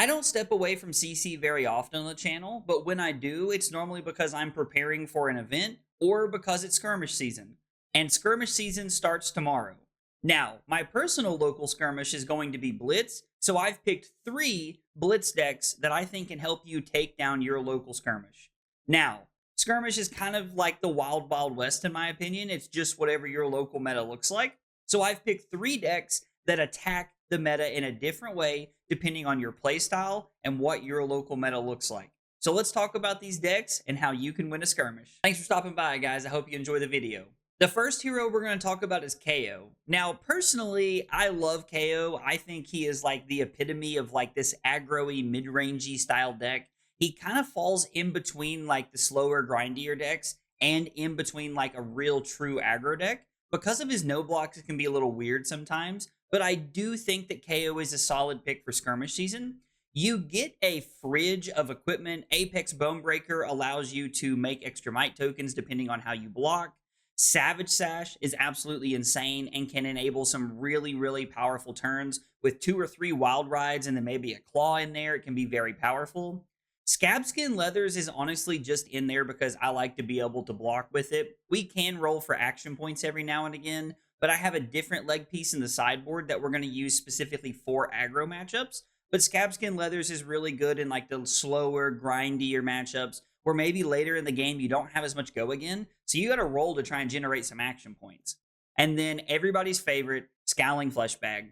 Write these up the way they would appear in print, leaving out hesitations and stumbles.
I don't step away from CC very often on the channel, but when I do, it's normally because I'm preparing for an event or because it's skirmish season. And skirmish season starts tomorrow. Now, my personal local skirmish is going to be Blitz, so I've picked 3 Blitz decks that I think can help you take down your local skirmish. Now, skirmish is kind of like the wild, wild west in my opinion. It's just whatever your local meta looks like. So I've picked 3 decks that attack the meta in a different way depending on your playstyle and what your local meta looks like. So let's talk about these decks and how you can win a skirmish. Thanks for stopping by, guys. I hope you enjoy the video. The first hero we're going to talk about is Kayo. Now, personally, I love Kayo. I think he is like the epitome of like this aggro-y, mid-rangey style deck. He kind of falls in between like the slower, grindier decks and in between like a real true aggro deck. Because of his no blocks, it can be a little weird sometimes, but I do think that Kayo is a solid pick for skirmish season. You get a fridge of equipment. Apex Bonebreaker allows you to make extra might tokens depending on how you block. Savage Sash is absolutely insane and can enable some really, really powerful turns with 2 or 3 wild rides and then maybe a claw in there. It can be very powerful. Scabskin Leathers is honestly just in there because I like to be able to block with it. We can roll for action points every now and again, but I have a different leg piece in the sideboard that we're going to use specifically for aggro matchups. But Scabskin Leathers is really good in like the slower, grindier matchups where maybe later in the game you don't have as much go again. So you got to roll to try and generate some action points. And then everybody's favorite, Scowling Fleshbag.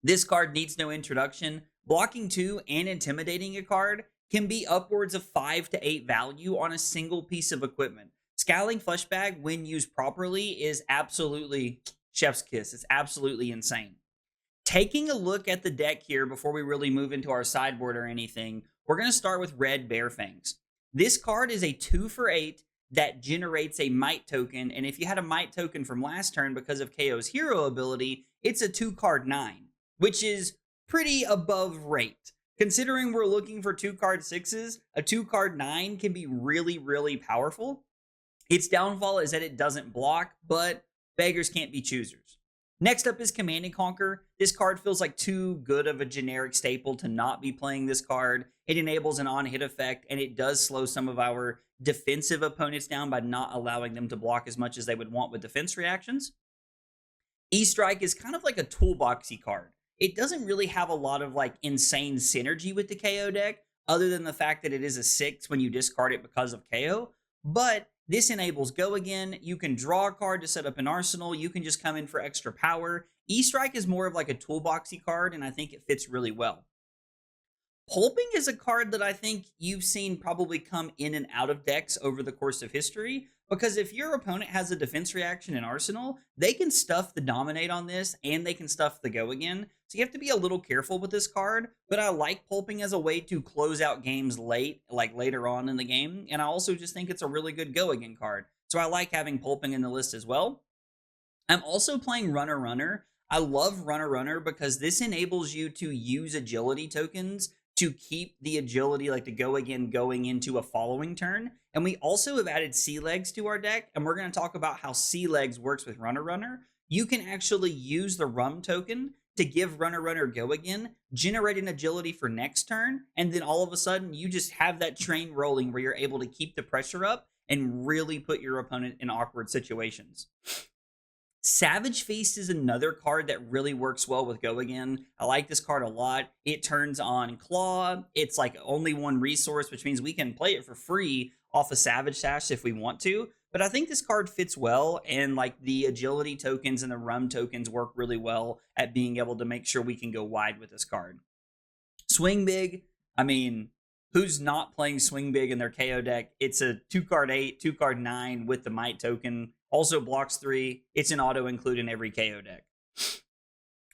This card needs no introduction. Blocking 2 and intimidating a card can be upwards of 5 to 8 value on a single piece of equipment. Scowling Fleshbag, when used properly, is absolutely chef's kiss. It's absolutely insane. Taking a look at the deck here before we really move into our sideboard or anything, we're going to start with Red Bearfangs. This card is a 2 for 8 that generates a might token, and if you had a might token from last turn because of Kayo's hero ability, it's a 2-card 9, which is pretty above rate. Considering we're looking for 2-card 6s, a 2-card 9 can be really, really powerful. Its downfall is that it doesn't block, but beggars can't be choosers. Next up is Command and Conquer. This card feels like too good of a generic staple to not be playing this card. It enables an on-hit effect, and it does slow some of our defensive opponents down by not allowing them to block as much as they would want with defense reactions. E-Strike is kind of like a toolboxy card. It doesn't really have a lot of like insane synergy with the KO deck, other than the fact that it is a 6 when you discard it because of KO. But this enables Go Again. You can draw a card to set up an arsenal. You can just come in for extra power. E-Strike is more of like a toolboxy card, and I think it fits really well. Pulping is a card that I think you've seen probably come in and out of decks over the course of history, because if your opponent has a defense reaction in Arsenal, they can stuff the Dominate on this, and they can stuff the Go Again. So you have to be a little careful with this card, but I like Pulping as a way to close out games late, like later on in the game, and I also just think it's a really good Go Again card. So I like having Pulping in the list as well. I'm also playing Runner Runner. I love Runner Runner because this enables you to use agility tokens to keep the agility, like the Go Again, going into a following turn. And we also have added Sea Legs to our deck, and we're going to talk about how Sea Legs works with Runner Runner. You can actually use the Rum token to give Runner Runner Go Again, generate an agility for next turn, and then all of a sudden you just have that train rolling where you're able to keep the pressure up and really put your opponent in awkward situations. Savage Feast is another card that really works well with Go Again. I like this card a lot. It turns on Claw. It's like only 1 resource, which means we can play it for free off of Savage Sash if we want to. But I think this card fits well, and like the agility tokens and the rum tokens work really well at being able to make sure we can go wide with this card. Swing Big, I mean, who's not playing Swing Big in their KO deck? It's a 2-card 8, 2-card 9 with the might token. Also blocks 3. It's an auto include in every KO deck.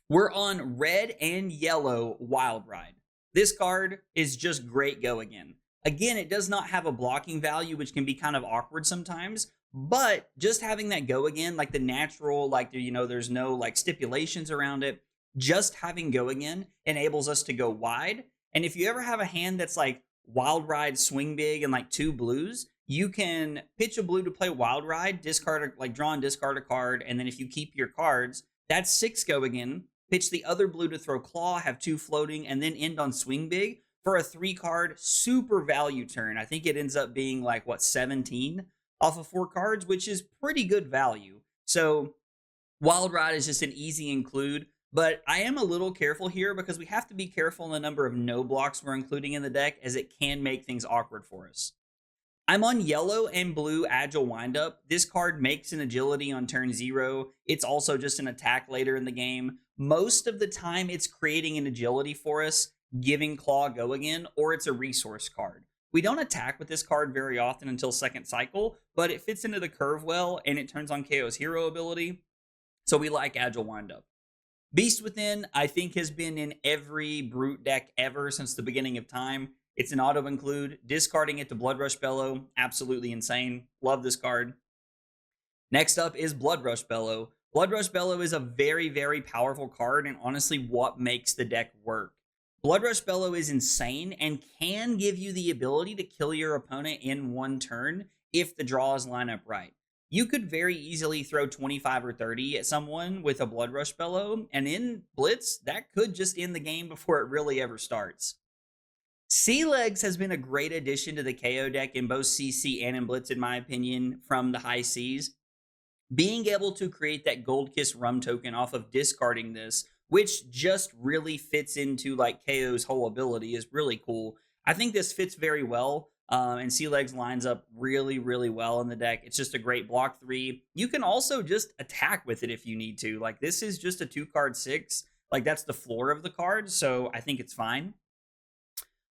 We're on Red and Yellow Wild Ride. This card is just great Go Again. Again, it does not have a blocking value, which can be kind of awkward sometimes, but just having that Go Again, like the natural, like, you know, there's no like stipulations around it. Just having Go Again enables us to go wide. And if you ever have a hand that's like Wild Ride, Swing Big, and like 2 blues, you can pitch a blue to play Wild Ride, discard, like draw and discard a card, and then if you keep your cards, that's 6 Go Again. pitch the other blue to throw Claw, have 2 floating, and then end on Swing Big for a 3-card super value turn. I think it ends up being like, what, 17 off of 4 cards, which is pretty good value. So Wild Ride is just an easy include, but I am a little careful here because we have to be careful in the number of no blocks we're including in the deck, as it can make things awkward for us. I'm on yellow and blue Agile Windup. This card makes an agility on turn 0. It's also just an attack later in the game. Most of the time, it's creating an agility for us, giving Claw Go Again, or it's a resource card. We don't attack with this card very often until second cycle, but it fits into the curve well, and it turns on Kayo's hero ability, so we like Agile Windup. Beast Within, I think, has been in every Brute deck ever since the beginning of time. It's an auto-include. Discarding it to Blood Rush Bellow, absolutely insane. Love this card. Next up is Blood Rush Bellow. Blood Rush Bellow is a very, very powerful card, and honestly what makes the deck work. Blood Rush Bellow is insane and can give you the ability to kill your opponent in 1 turn if the draws line up right. You could very easily throw 25 or 30 at someone with a Blood Rush Bellow, and in Blitz, that could just end the game before it really ever starts. Sea Legs has been a great addition to the Kayo deck in both CC and in Blitz, in my opinion, from the high seas. Being able to create that Gold Kiss Rum token off of discarding this, which just really fits into like Kayo's whole ability, is really cool. I think this fits very well, and Sea Legs lines up really, really well in the deck. It's just a great block 3. You can also just attack with it if you need to. Like, this is just a 2-card 6. Like, that's the floor of the card, so I think it's fine.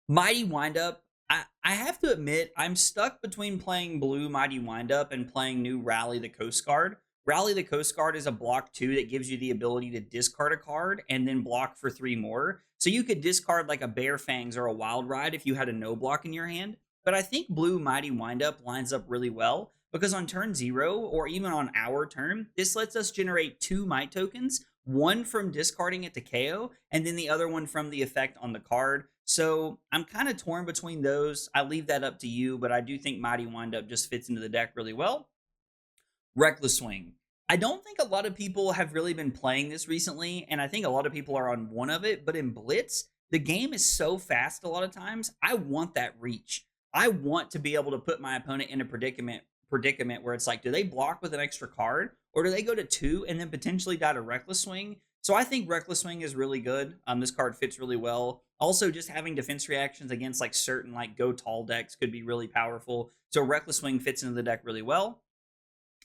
Mighty Windup, I have to admit, I'm stuck between playing blue Mighty Windup and playing new Rally the Coast Guard. Rally the Coast Guard is a block 2 that gives you the ability to discard a card and then block for 3 more. So you could discard like a Bear Fangs or a Wild Ride if you had a no block in your hand. But I think blue Mighty Windup lines up really well because on turn 0 or even on our turn, this lets us generate 2 Might tokens, one from discarding it to KO and then the other one from the effect on the card. So I'm kind of torn between those. I leave that up to you, but I do think Mighty Windup just fits into the deck really well. Reckless Swing. I don't think a lot of people have really been playing this recently, and I think a lot of people are on one of it, but in Blitz, the game is so fast a lot of times, I want that reach. I want to be able to put my opponent in a predicament where it's like, do they block with an extra card, or do they go to 2 and then potentially die to Reckless Swing? So I think Reckless Swing is really good. This card fits really well. Also, just having defense reactions against like certain like go tall decks could be really powerful. So Reckless Swing fits into the deck really well.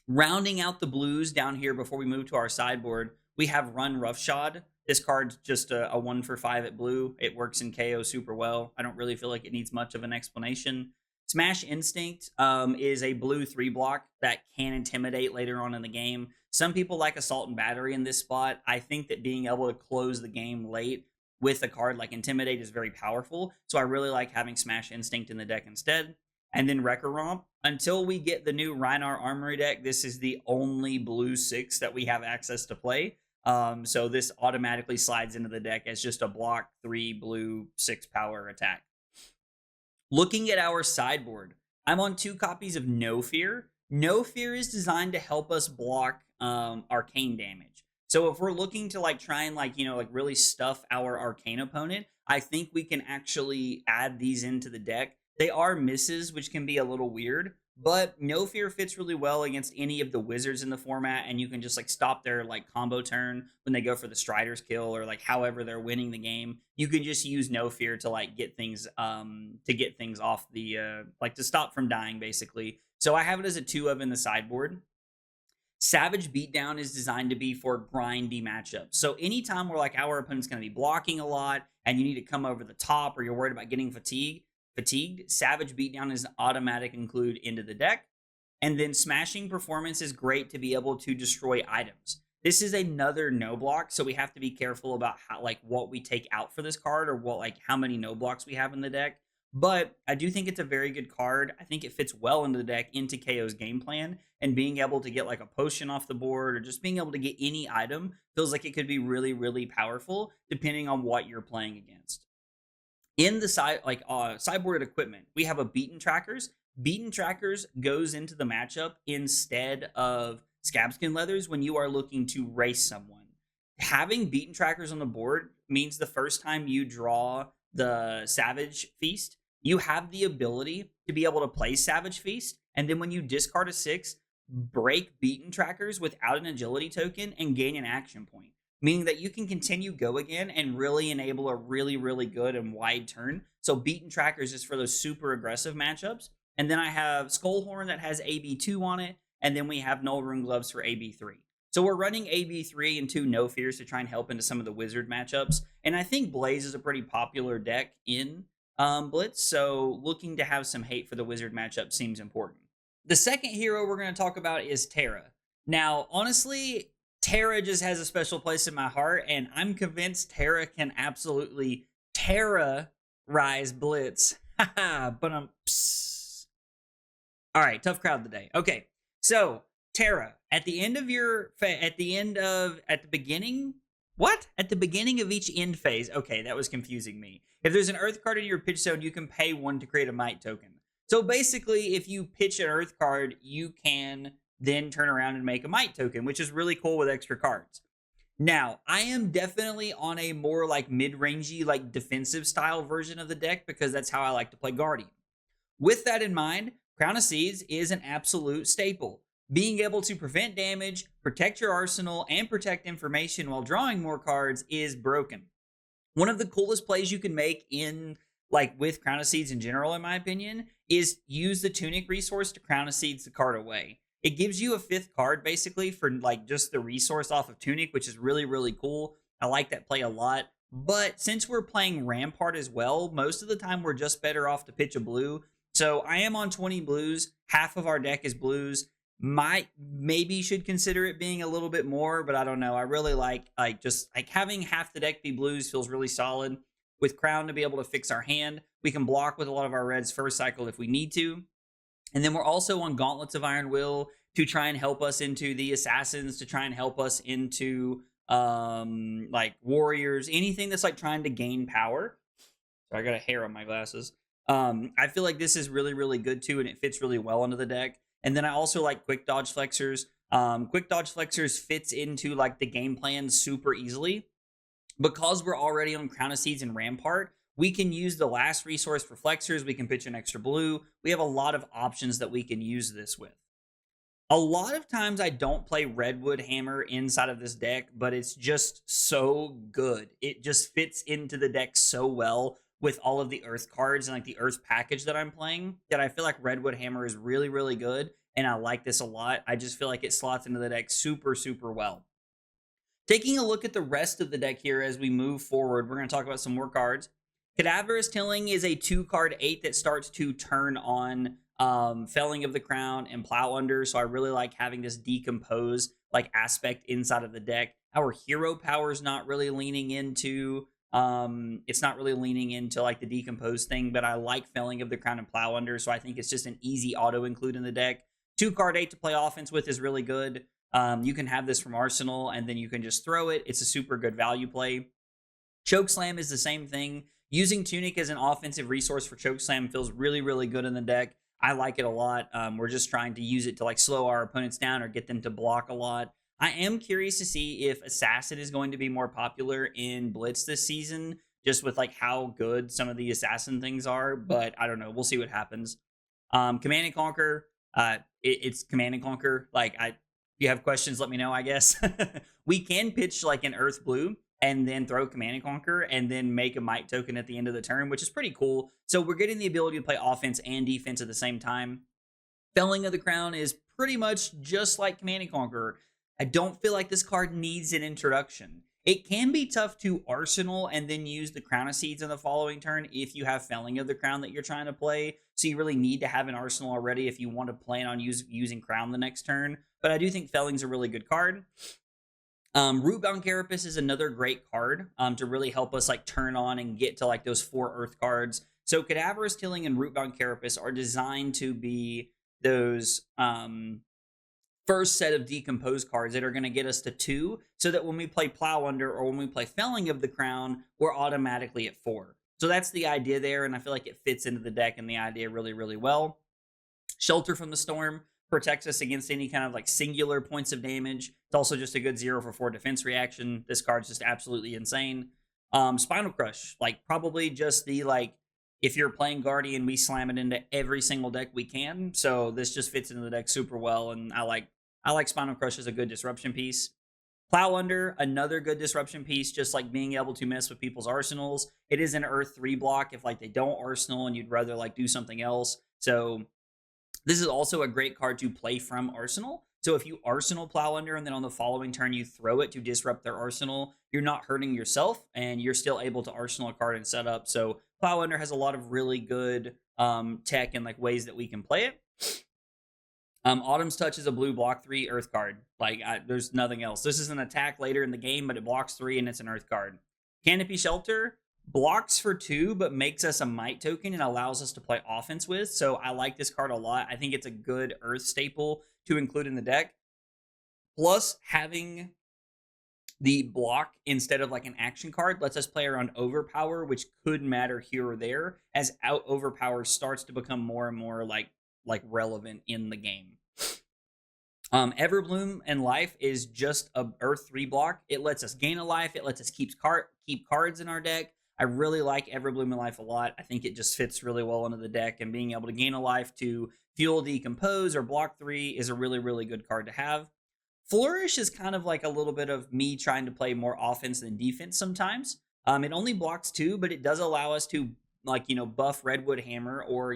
Rounding out the blues down here before we move to our sideboard, we have Run Roughshod. This card's just a 1 for 5 at blue. It works in KO super well. I don't really feel like it needs much of an explanation. Smash Instinct is a blue 3 block that can intimidate later on in the game. Some people like Assault and Battery in this spot. I think that being able to close the game late with a card like Intimidate is very powerful. So I really like having Smash Instinct in the deck instead. And then Wrecker Romp. Until we get the new Rhinar Armory deck, this is the only blue 6 that we have access to play. So this automatically slides into the deck as just a block 3 blue 6 power attack. Looking at our sideboard, I'm on 2 copies of No Fear. No Fear is designed to help us block arcane damage. So if we're looking to like try and like really stuff our arcane opponent, I think we can actually add these into the deck. They are misses, which can be a little weird, but No Fear fits really well against any of the wizards in the format, and you can just like stop their like combo turn when they go for the Strider's kill or like however they're winning the game. You can just use No Fear to like get things off the like to stop from dying basically. So I have it as a 2 of in the sideboard. Savage Beatdown is designed to be for grindy matchups. So anytime where like our opponent's going to be blocking a lot and you need to come over the top or you're worried about getting fatigued, Savage Beatdown is an automatic include into the deck. And then Smashing Performance is great to be able to destroy items. This is another no block, so we have to be careful about how like what we take out for this card or what like how many no blocks we have in the deck. But I do think it's a very good card. I think it fits well into the deck, into KO's game plan, and being able to get like a potion off the board or just being able to get any item feels like it could be really, really powerful depending on what you're playing against. In the sideboarded equipment, we have a Beaten Trackers. Beaten Trackers goes into the matchup instead of Scabskin Leathers when you are looking to race someone. having beaten trackers on the board means the first time you draw the Savage Feast, you have the ability to be able to play Savage Feast, and then when you discard a 6, break beaten trackers without an agility token and gain an action point, meaning that you can continue go again and really enable a really, really good and wide turn. So beaten trackers is for those super aggressive matchups. And then I have Skullhorn that has AB2 on it, and then we have Null Rune Gloves for AB3. So we're running AB3 and 2 No Fears to try and help into some of the Wizard matchups. And I think Blaze is a pretty popular deck in Blitz, so looking to have some hate for the Wizard matchup seems important. The second hero we're going to talk about is Terra. Now, honestly, Terra just has a special place in my heart, and I'm convinced Terra can absolutely terrorize Blitz. But all right, tough crowd today. Okay, so Terra, at the beginning of each end phase. Okay, that was confusing me. If there's an Earth card in your pitch zone, you can pay 1 to create a Might token. So basically, if you pitch an Earth card, you can then turn around and make a Might token, which is really cool with extra cards. Now, I am definitely on a more like mid-rangey, like defensive style version of the deck because that's how I like to play Guardian. With that in mind, Crown of Seeds is an absolute staple. Being able to prevent damage, protect your arsenal, and protect information while drawing more cards is broken. One of the coolest plays you can make in with Crown of Seeds in general, in my opinion, is use the Tunic resource to Crown of Seeds the card away. It gives you a 5th card, basically, for just the resource off of Tunic, which is really, really cool. I like that play a lot. But since we're playing Rampart as well, most of the time we're just better off to pitch a blue. So I am on 20 blues. Half of our deck is blues. Maybe should consider it being a little bit more, but I don't know. I really like having half the deck be blues feels really solid. With Crown to be able to fix our hand, we can block with a lot of our reds first cycle if we need to. And then we're also on Gauntlets of Iron Will to try and help us into the Assassins, to try and help us into Warriors, anything that's trying to gain power. So I got a hair on my glasses. I feel like this is really, really good too, and it fits really well into the deck. And then I also like Quick Dodge Flexors. Quick Dodge Flexors fits into the game plan super easily. Because we're already on Crown of Seeds and Rampart, we can use the last resource for Flexors. We can pitch an extra blue. We have a lot of options that we can use this with. A lot of times I don't play Redwood Hammer inside of this deck, but it's just so good. It just fits into the deck so well with all of the Earth cards and the Earth package that I'm playing that I feel like Redwood Hammer is really, really good, and I like this a lot. I just feel like it slots into the deck super, super well. Taking a look at the rest of the deck here as we move forward, we're going to talk about some more cards. Cadaverous Tilling is a 2-card 8 that starts to turn on Felling of the Crown and Plow Under, so I really like having this decompose aspect inside of the deck. Our hero power is not really leaning into the decompose thing, but I like Felling of the Crown and Plow Under, so I think it's just an easy auto include in the deck. 2-card 8 to play offense with is really good. You can have this from Arsenal, and then you can just throw it. It's a super good value play. Chokeslam is the same thing. Using Tunic as an offensive resource for Chokeslam feels really, really good in the deck. I like it a lot. We're just trying to use it to slow our opponents down or get them to block a lot. I am curious to see if Assassin is going to be more popular in Blitz this season, just with how good some of the Assassin things are, but I don't know. We'll see what happens. Command and Conquer. It's Command and Conquer. If you have questions, let me know, I guess. We can pitch an Earth Blue and then throw Command and Conquer and then make a Might token at the end of the turn, which is pretty cool. So we're getting the ability to play offense and defense at the same time. Felling of the Crown is pretty much just like Command and Conquer. I don't feel like this card needs an introduction. It can be tough to Arsenal and then use the Crown of Seeds in the following turn if you have Felling of the Crown that you're trying to play. So you really need to have an Arsenal already if you want to plan on using Crown the next turn. But I do think Felling's a really good card. Rootbound Carapace is another great card to really help us turn on and get to those 4 Earth cards. So Cadaverous Tilling and Rootbound Carapace are designed to be those first set of Decompose cards that are going to get us to 2, so that when we play Plow Under or when we play Felling of the Crown, we're automatically at 4. So that's the idea there, and I feel like it fits into the deck and the idea really, really well. Shelter from the Storm. protects us against any kind of like singular points of damage. It's also just a good 0 for 4 defense reaction. This card's just absolutely insane. Spinal Crush, like probably just the like, if you're playing Guardian, we slam it into every single deck we can. So this just fits into the deck super well, and I like Spinal Crush as a good disruption piece. Plow Under, another good disruption piece, just like being able to mess with people's arsenals. It is an Earth 3 block if like they don't arsenal and you'd rather like do something else. So this is also a great card to play from Arsenal. So if you Arsenal Plow Under and then on the following turn you throw it to disrupt their Arsenal, you're not hurting yourself and you're still able to Arsenal a card and set up. So Plow Under has a lot of really good tech and like ways that we can play it. Autumn's Touch is a blue block 3 Earth card. Like there's nothing else. This is an attack later in the game, but it blocks 3 and it's an Earth card. Canopy Shelter blocks for 2, but makes us a Might token and allows us to play offense with. So I like this card a lot. I think it's a good Earth staple to include in the deck. Plus, having the block instead of like an action card lets us play around Overpower, which could matter here or there as Overpower starts to become more and more like relevant in the game. Everbloom and Life is just a Earth 3 block. It lets us gain a life. It lets us keep cards in our deck. I really like Everbloom and Life a lot. I think it just fits really well into the deck, and being able to gain a life to fuel, decompose, or block 3 is a really, really good card to have. Flourish is kind of like a little bit of me trying to play more offense than defense sometimes. It only blocks 2, but it does allow us to buff Redwood Hammer or,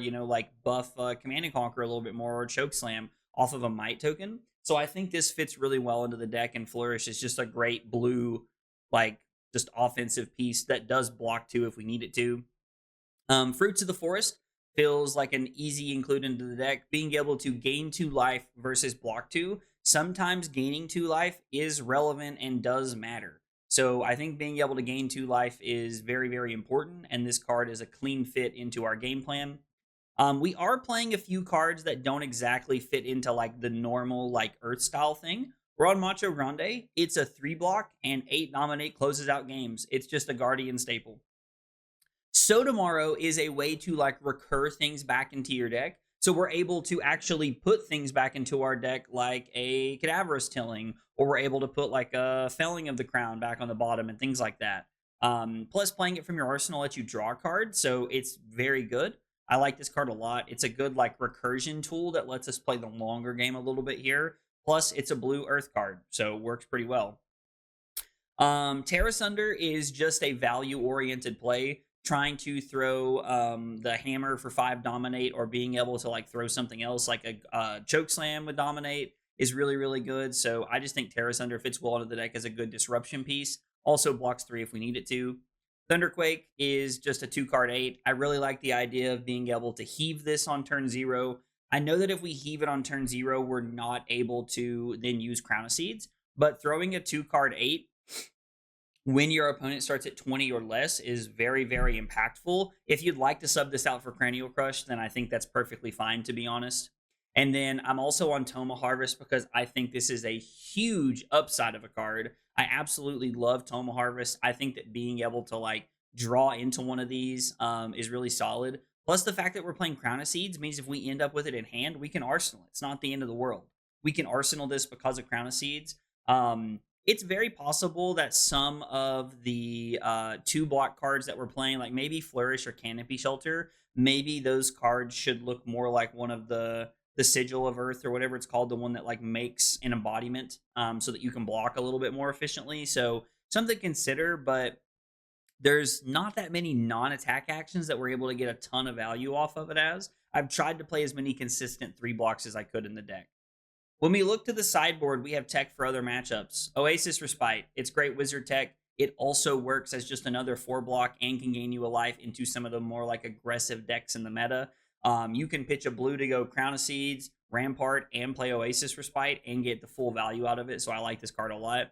buff Command and Conquer a little bit more or Chokeslam off of a Might token. So I think this fits really well into the deck, and Flourish is just a great blue, just offensive piece that does block 2 if we need it to. Fruits of the Forest feels like an easy include into the deck. Being able to gain 2 life versus block 2. Sometimes gaining 2 life is relevant and does matter. So I think being able to gain 2 life is very, very important, and this card is a clean fit into our game plan. We are playing a few cards that don't exactly fit into like the normal Earth style thing. We're on Macho Grande. It's a 3 block and 8 dominate closes out games. It's just a Guardian staple. So Tomorrow is a way to recur things back into your deck. So we're able to actually put things back into our deck like a Cadaverous Tilling, or we're able to put like a Felling of the Crown back on the bottom and things like that. Plus playing it from your arsenal lets you draw a card, so it's very good. I like this card a lot. It's a good recursion tool that lets us play the longer game a little bit here. Plus it's a blue Earth card, so it works pretty well. Terra Sunder is just a value-oriented play, trying to throw the hammer for 5 dominate, or being able to throw something else like a Chokeslam with dominate is really, really good. So I just think Terra Sunder fits well into the deck as a good disruption piece. Also blocks 3 if we need it to. Thunderquake is just a 2-card 8. I really like the idea of being able to heave this on turn 0. I know that if we heave it on turn 0, we're not able to then use Crown of Seeds, but throwing a 2-card 8 when your opponent starts at 20 or less is very, very impactful. If you'd like to sub this out for Cranial Crush, then I think that's perfectly fine, to be honest. And then I'm also on Toma Harvest because I think this is a huge upside of a card. I absolutely love Toma Harvest. I think that being able to draw into one of these is really solid. Plus the fact that we're playing Crown of Seeds means if we end up with it in hand, we can Arsenal. It's not the end of the world. We can Arsenal this because of Crown of Seeds. It's very possible that some of the 2-block cards that we're playing, like maybe Flourish or Canopy Shelter, maybe those cards should look more like one of the Sigil of Earth or whatever it's called, the one that makes an embodiment so that you can block a little bit more efficiently. So something to consider, but there's not that many non-attack actions that we're able to get a ton of value off of it as. I've tried to play as many consistent 3 blocks as I could in the deck. When we look to the sideboard, we have tech for other matchups. Oasis Respite, it's great wizard tech. It also works as just another 4-block and can gain you a life into some of the more aggressive decks in the meta. You can pitch a blue to go Crown of Seeds, Rampart, and play Oasis Respite and get the full value out of it, so I like this card a lot.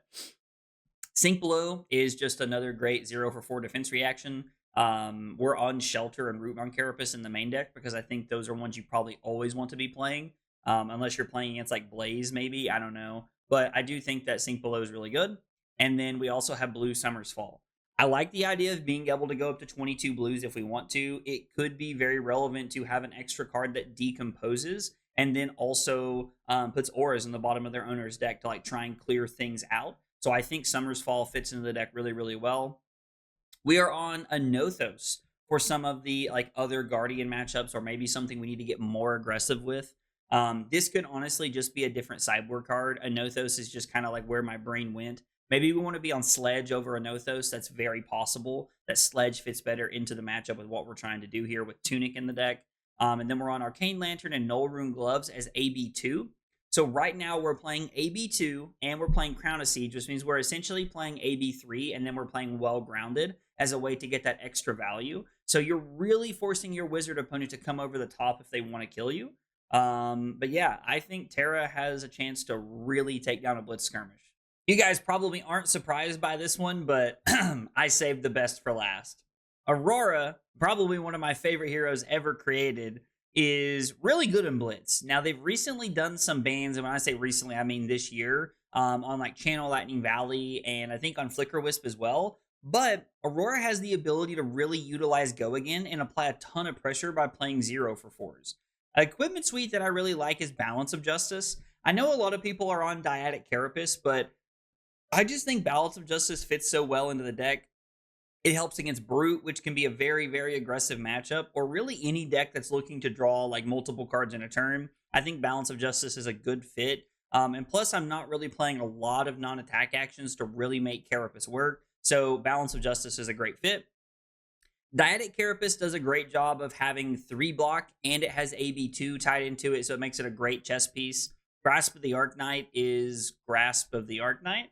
Sink Below is just another great 0 for 4 defense reaction. We're on Shelter and Rootmound Carapace in the main deck because I think those are ones you probably always want to be playing. Unless you're playing against Blaze, maybe. I don't know. But I do think that Sink Below is really good. And then we also have Blue Summer's Fall. I like the idea of being able to go up to 22 blues if we want to. It could be very relevant to have an extra card that decomposes and then also puts auras in the bottom of their owner's deck to like try and clear things out. So I think Summer's Fall fits into the deck really, really well. We are on a Nothos for some of the like other Guardian matchups, or maybe something we need to get more aggressive with. This could honestly just be a different sideboard card. A Nothos is just kind of like where my brain went. Maybe we want to be on Sledge over a Nothos. That's very possible. That Sledge fits better into the matchup with what we're trying to do here with Tunic in the deck. And then we're on Arcane Lantern and Null Rune Gloves as AB2. So right now we're playing AB2 and we're playing Crown of Siege, which means we're essentially playing AB3 and then we're playing Well Grounded as a way to get that extra value. So you're really forcing your wizard opponent to come over the top if they want to kill you. But yeah, I think Terra has a chance to really take down a Blitz Skirmish. You guys probably aren't surprised by this one, but I saved the best for last. Aurora, probably one of my favorite heroes ever created, is really good in Blitz. Now, they've recently done some bans, and when I say recently, I mean this year, on like Channel Lightning Valley, and I think on Flicker Wisp as well. But Aurora has the ability to really utilize Go Again and apply a ton of pressure by playing 0 for 4s. An equipment suite that I really like is Balance of Justice. I know a lot of people are on Dyadic Carapace, but I just think Balance of Justice fits so well into the deck. It helps against Brute, which can be a very, very aggressive matchup, or really any deck that's looking to draw like multiple cards in a turn. I think Balance of Justice is a good fit. And plus, I'm not really playing a lot of non-attack actions to really make Carapace work, so Balance of Justice is a great fit. Dyadic Carapace does a great job of having 3 block, and it has AB2 tied into it, so it makes it a great chess piece. Grasp of the Arknight is Grasp of the Arknight.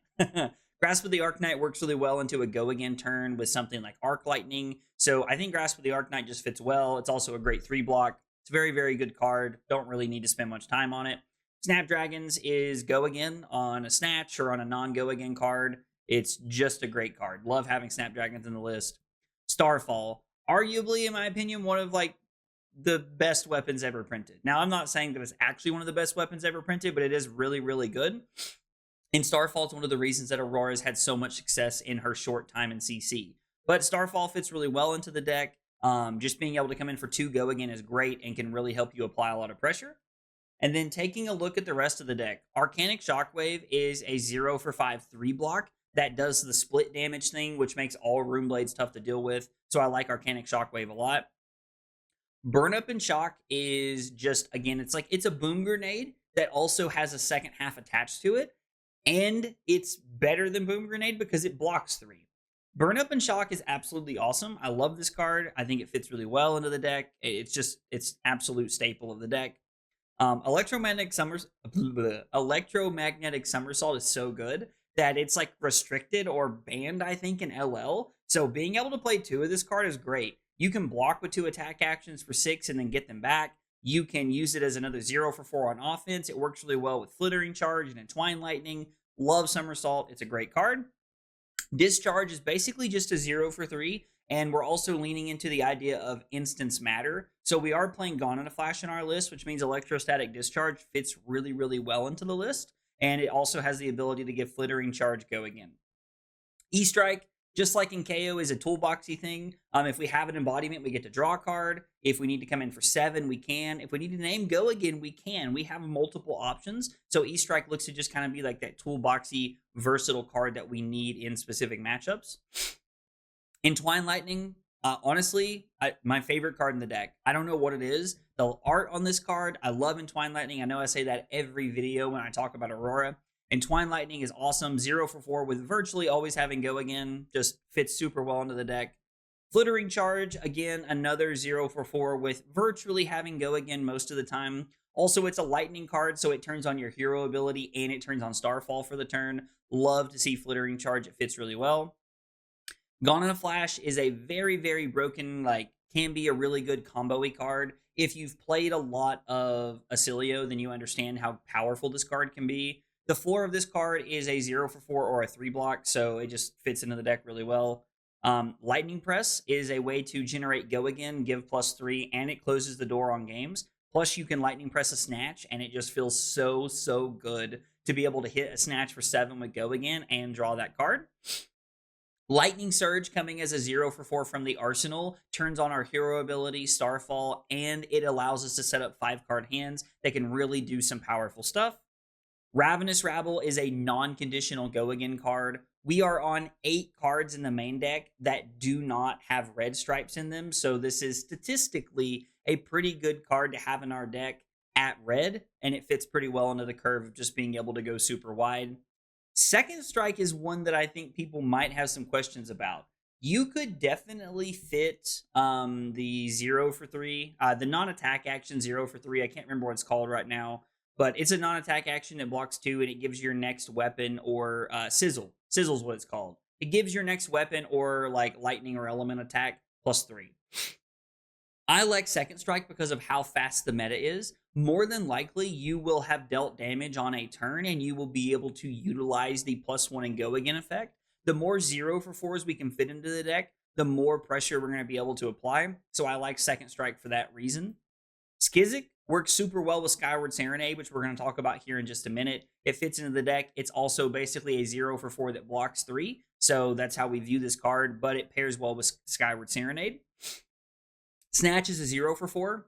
Grasp of the Arknight works really well into a Go Again turn with something like Arc Lightning. So I think Grasp of the Arknight just fits well. It's also a great 3 block. It's a very, very good card. Don't really need to spend much time on it. Snapdragons is Go Again on a Snatch or on a non-Go Again card. It's just a great card. Love having Snapdragons in the list. Starfall, arguably, in my opinion, one of like the best weapons ever printed. Now, I'm not saying that it's actually one of the best weapons ever printed, but it is really, really good. And Starfall is one of the reasons that Aurora's had so much success in her short time in CC. But Starfall fits really well into the deck. Just being able to come in for 2 Go Again is great and can really help you apply a lot of pressure. And then taking a look at the rest of the deck, Arcanic Shockwave is a 0 for 5 3 block that does the split damage thing, which makes all Rune Blades tough to deal with. So I like Arcanic Shockwave a lot. Burn Up and Shock is just, again, it's a boom grenade that also has a second half attached to it. And it's better than Boom Grenade because it blocks 3. Burn Up and Shock is absolutely awesome. I love this card. I think it fits really well into the deck. It's absolute staple of the deck. Electromagnetic Somersault is so good that it's like restricted or banned, I think, in LL. So being able to play 2 of this card is great. You can block with 2 attack actions for 6 and then get them back. You can use it as another 0 for 4 on offense. It works really well with Flittering Charge and Entwine Lightning. Love Somersault. It's a great card. Discharge is basically just a 0 for 3, and we're also leaning into the idea of Instance Matter. So we are playing Gone in a Flash in our list, which means Electrostatic Discharge fits really, really well into the list, and it also has the ability to give Flittering Charge Go Again. E-Strike, just like in Kayo, is a toolboxy thing. If we have an embodiment, we get to draw a card. If we need to come in for 7, we can. If we need to name Go Again, we can. We have multiple options. So E-Strike looks to just kind of be like that toolboxy, versatile card that we need in specific matchups. Entwine Lightning, honestly, my favorite card in the deck. I don't know what it is. The art on this card, I love Entwine Lightning. I know I say that every video when I talk about Aurora. Entwine Lightning is awesome. 0 for 4 with virtually always having Go Again. Just fits super well into the deck. Flittering Charge, again, another 0 for 4 with virtually having Go Again most of the time. Also, it's a lightning card, so it turns on your hero ability and it turns on Starfall for the turn. Love to see Flittering Charge. It fits really well. Gone in a Flash is a very, very broken, can be a really good combo-y card. If you've played a lot of Acilio, then you understand how powerful this card can be. The floor of this card is a 0 for 4 or a 3 block, so it just fits into the deck really well. Lightning Press is a way to generate Go Again, give +3, and it closes the door on games. Plus, you can Lightning Press a Snatch, and it just feels so, so good to be able to hit a Snatch for 7 with Go Again and draw that card. Lightning Surge coming as a 0 for 4 from the arsenal turns on our hero ability, Starfall, and it allows us to set up 5-card hands that can really do some powerful stuff. Ravenous Rabble is a non-conditional go again card. We are on 8 cards in the main deck that do not have red stripes in them, so this is statistically a pretty good card to have in our deck at red, and it fits pretty well into the curve of just being able to go super wide. Second Strike is one that I think people might have some questions about. You could definitely fit the 0 for 3, the non-attack action 0 for 3. I can't remember what it's called right now, but it's a non-attack action that blocks 2, and it gives your next weapon or sizzle. Sizzle's what it's called. It gives your next weapon or like lightning or element attack +3. I like Second Strike because of how fast the meta is. More than likely, you will have dealt damage on a turn, and you will be able to utilize the +1 and go again effect. The more 0 for 4s we can fit into the deck, the more pressure we're going to be able to apply. So I like Second Strike for that reason. Skizzik works super well with Skyward Serenade, which we're going to talk about here in just a minute. It fits into the deck. It's also basically a 0 for 4 that blocks 3. So that's how we view this card, but it pairs well with Skyward Serenade. Snatch is a 0 for 4.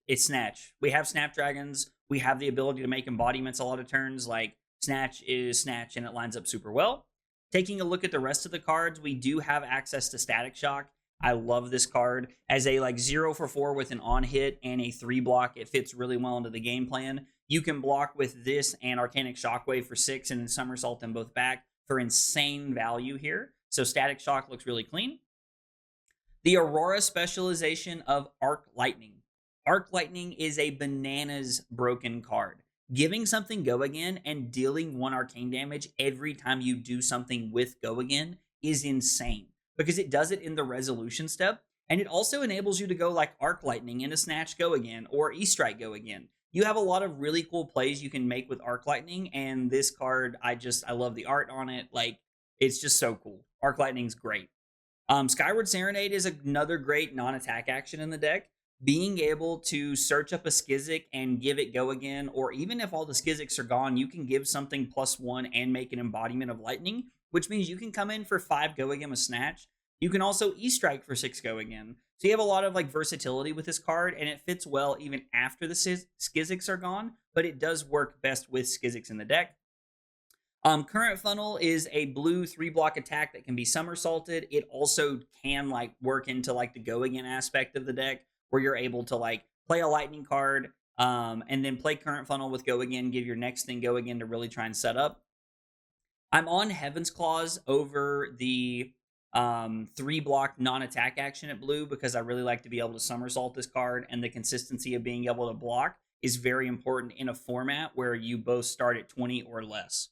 It's Snatch. We have Snapdragons. We have the ability to make embodiments a lot of turns. Like, Snatch is Snatch, and it lines up super well. Taking a look at the rest of the cards, we do have access to Static Shock. I love this card. As a 0 for 4 with an on hit and a 3 block, it fits really well into the game plan. You can block with this and Arcanic Shockwave for 6 and then Somersault them both back for insane value here. So Static Shock looks really clean. The Aurora specialization of Arc Lightning. Arc Lightning is a bananas broken card. Giving something go again and dealing 1 arcane damage every time you do something with go again is insane because it does it in the resolution step, and it also enables you to go like Arc Lightning into Snatch go again or E-Strike go again. You have a lot of really cool plays you can make with Arc Lightning, and this card, I love the art on it. Like, it's just so cool. Arc Lightning's great. Skyward Serenade is another great non-attack action in the deck. Being able to search up a Skizzik and give it go again, or even if all the Skizziks are gone, you can give something +1 and make an embodiment of lightning, which means you can come in for 5 go again with Snatch. You can also E-Strike for 6 go again. So you have a lot of versatility with this card, and it fits well even after the Skizziks are gone, but it does work best with Skizziks in the deck. Current Funnel is a blue 3-block attack that can be somersaulted. It also can work into the go again aspect of the deck, where you're able to play a lightning card and then play Current Funnel with go again, give your next thing go again to really try and set up. I'm on Heaven's Claws over the 3-block non-attack action at blue because I really like to be able to somersault this card, and the consistency of being able to block is very important in a format where you both start at 20 or less.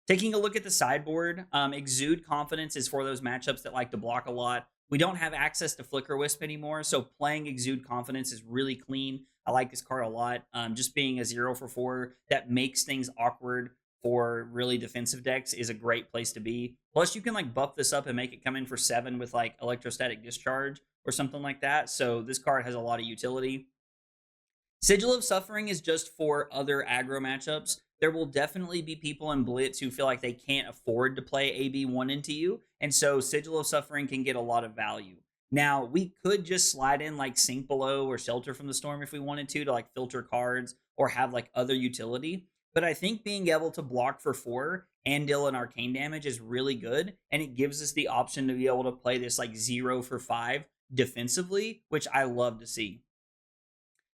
Taking a look at the sideboard, Exude Confidence is for those matchups that like to block a lot. We don't have access to Flicker Wisp anymore, so playing Exude Confidence is really clean. I like this card a lot. Just being a 0 for 4 that makes things awkward for really defensive decks is a great place to be. Plus, you can buff this up and make it come in for 7 with Electrostatic Discharge or something like that. So this card has a lot of utility. Sigil of Suffering is just for other aggro matchups. There will definitely be people in Blitz who feel like they can't afford to play AB1 into you, and so Sigil of Suffering can get a lot of value. Now, we could just slide in Sink Below or Shelter from the Storm if we wanted to filter cards or have other utility, but I think being able to block for 4 and deal an arcane damage is really good, and it gives us the option to be able to play this 0 for 5 defensively, which I love to see.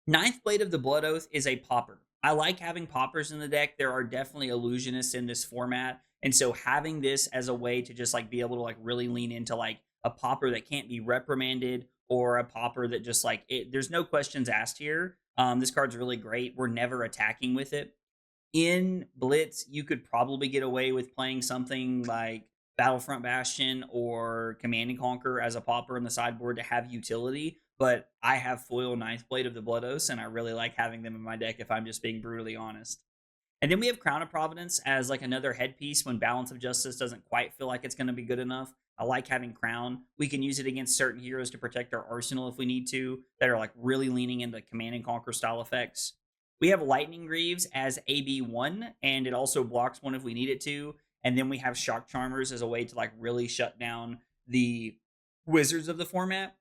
Ninth Blade of the Blood Oath is a popper. I like having poppers in the deck. There are definitely illusionists in this format, and so having this as a way to just be able to really lean into a popper that can't be reprimanded, or a popper that just there's no questions asked here. This card's really great. We're never attacking with it. In Blitz, you could probably get away with playing something like Battlefront Bastion or Command and Conquer as a popper in the sideboard to have utility, but I have foil Ninth Blade of the Blood Oath, and I really like having them in my deck if I'm just being brutally honest. And then we have Crown of Providence as another headpiece when Balance of Justice doesn't quite feel like it's going to be good enough. I like having Crown. We can use it against certain heroes to protect our arsenal if we need to, that are really leaning into Command and Conquer style effects. We have Lightning Greaves as AB1, and it also blocks 1 if we need it to. And then we have Shock Charmers as a way to like really shut down the wizards of the format.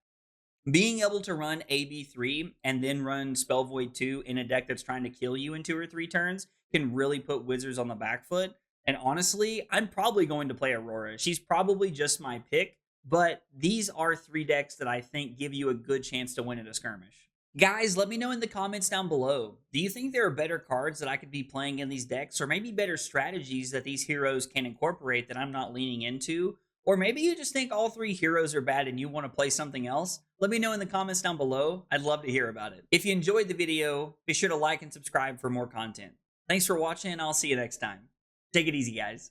Being able to run AB3 and then run Spell Void 2 in a deck that's trying to kill you in 2 or 3 turns can really put wizards on the back foot. And honestly, I'm probably going to play Aurora. She's probably just my pick, but these are 3 decks that I think give you a good chance to win at a skirmish. Guys, let me know in the comments down below. Do you think there are better cards that I could be playing in these decks, or maybe better strategies that these heroes can incorporate that I'm not leaning into? Or maybe you just think all 3 heroes are bad and you want to play something else? Let me know in the comments down below. I'd love to hear about it. If you enjoyed the video, be sure to like and subscribe for more content. Thanks for watching, and I'll see you next time. Take it easy, guys.